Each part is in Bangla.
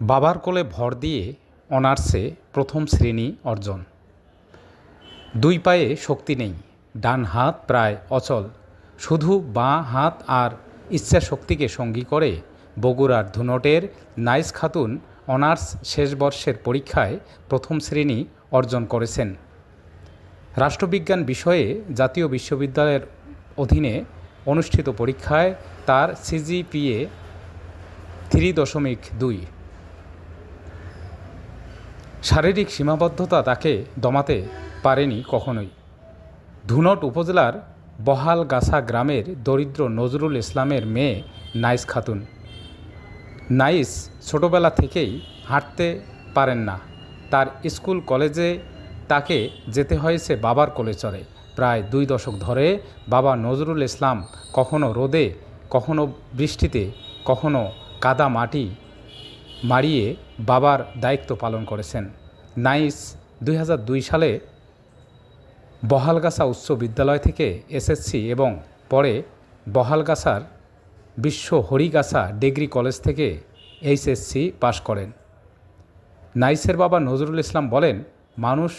বাবার কোলে ভর দিয়ে অনার্সে প্রথম শ্রেণী অর্জন। দুই পায়ে শক্তি নেই, ডান হাত প্রায় অচল, শুধু বাঁ হাত আর ইচ্ছাশক্তিকে সঙ্গী করে বগুড়ার ধুনটের নাইস খাতুন অনার্স শেষ বর্ষের পরীক্ষায় প্রথম শ্রেণী অর্জন করেছেন। রাষ্ট্রবিজ্ঞান বিষয়ে জাতীয় বিশ্ববিদ্যালয়ের অধীনে অনুষ্ঠিত পরীক্ষায় তার সিজিপিএ 3.2। শারীরিক সীমাবদ্ধতা তাকে দমাতে পারেনি কখনোই। ধুনট উপজেলার বহালগাছা গ্রামের দরিদ্র নজরুল ইসলামের মেয়ে নাইস খাতুন। নাইস ছোটবেলা থেকেই হাঁটতে পারেন না। তার স্কুল কলেজে তাকে যেতে হয়েছে বাবার কোলে চড়ে। প্রায় 2 দশক ধরে বাবা নজরুল ইসলাম কখনো রোদে, কখনো বৃষ্টিতে, কখনো কাদা মাটি মারিয়ে বাবার দায়িত্ব পালন করেছেন। নাইস 2002 সালে বহালগাছা উচ্চ বিদ্যালয় থেকে এসএসসি এবং পরে বহালগাছার বিশ্ব হরিগাছা ডিগ্রি কলেজ থেকে এইচএসসি পাশ করেন। নাইসের বাবা নজরুল ইসলাম বলেন, মানুষ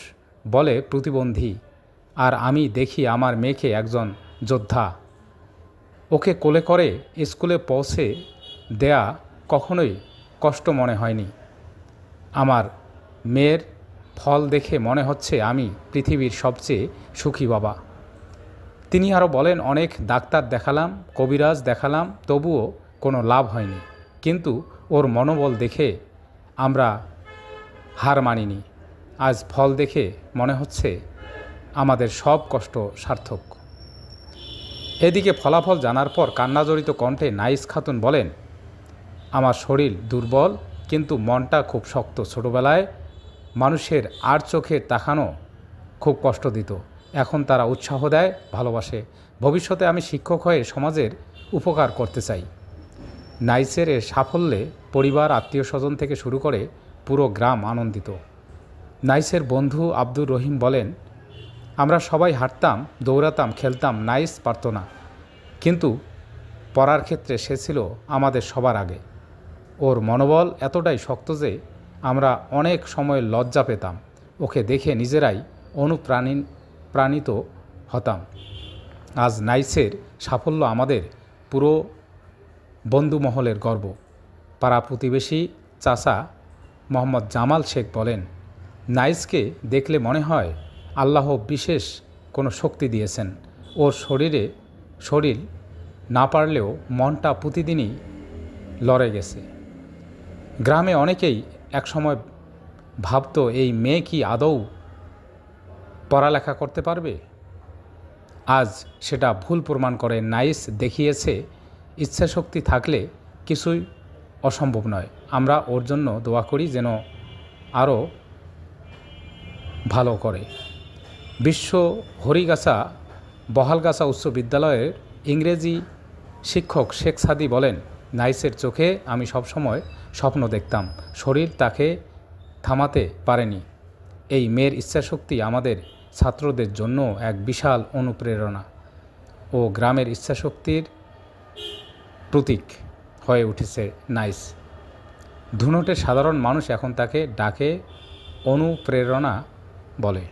বলে প্রতিবন্ধী, আর আমি দেখি আমার মেয়েকে একজন যোদ্ধা। ওকে কোলে করে স্কুলে পৌঁছে দেয়া কখনোই কষ্ট মনে হয়নি। আমার মেয়ের ফল দেখে মনে হচ্ছে আমি পৃথিবীর সবচেয়ে সুখী বাবা। তিনি আরও বলেন, অনেক ডাক্তার দেখালাম, কবিরাজ দেখালাম, তবুও কোনো লাভ হয়নি, কিন্তু ওর মনোবল দেখে আমরা হার মানিনি। আজ ফল দেখে মনে হচ্ছে আমাদের সব কষ্ট সার্থক। এদিকে ফলাফল জানার পর কান্নাজড়িত কণ্ঠে নাইস খাতুন বলেন, আমার শরীর দুর্বল কিন্তু মনটা খুব শক্ত। ছোটোবেলায় মানুষের আর চোখে তাকানো খুব কষ্ট দিত, এখন তারা উৎসাহ দেয়, ভালোবাসে। ভবিষ্যতে আমি শিক্ষক হয়ে সমাজের উপকার করতে চাই। নাইসের এ সাফল্যে পরিবার, আত্মীয় স্বজন থেকে শুরু করে পুরো গ্রাম আনন্দিত। নাইসের বন্ধু আব্দুর রহিম বলেন, আমরা সবাই হাঁটতাম, দৌড়াতাম, খেলতাম, নাইস পারত না, কিন্তু পড়ার ক্ষেত্রে সে ছিল আমাদের সবার আগে। ওর মনোবল এতটাই শক্ত যে আমরা অনেক সময় লজ্জা পেতাম, ওকে দেখে নিজেরাই অনুপ্রাণিত হতাম। আজ নাইসের সাফল্য আমাদের পুরো বন্ধুমহলের গর্ব। পাড়া প্রতিবেশী চাচা মোহাম্মদ জামাল শেখ বলেন, নাইসকে দেখলে মনে হয় আল্লাহ বিশেষ কোনো শক্তি দিয়েছেন। ওর শরীর না পারলেও মনটা প্রতিদিনই লড়ে গেছে। গ্রামে অনেকেই একসময় ভাবত, এই মেয়ে কি আদৌ পড়ালেখা করতে পারবে? আজ সেটা ভুল প্রমাণ করে নাইস দেখিয়েছে, ইচ্ছাশক্তি থাকলে কিছুই অসম্ভব নয়। আমরা ওর জন্য দোয়া করি যেন আরও ভালো করে। বিশ্ব হরিগাছা বহালগাছা উচ্চ বিদ্যালয়ের ইংরেজি শিক্ষক শেখ সাদি বলেন, নাইসের চোখে আমি সবসময় স্বপ্ন দেখতাম, শরীর তাকে থামাতে পারেনি। এই মেয়ের ইচ্ছাশক্তি আমাদের ছাত্রদের জন্য এক বিশাল অনুপ্রেরণা ও গ্রামের ইচ্ছাশক্তির প্রতীক হয়ে উঠেছে নাইস। ধুনটের সাধারণ মানুষ এখন তাকে ডাকে অনুপ্রেরণা বলে।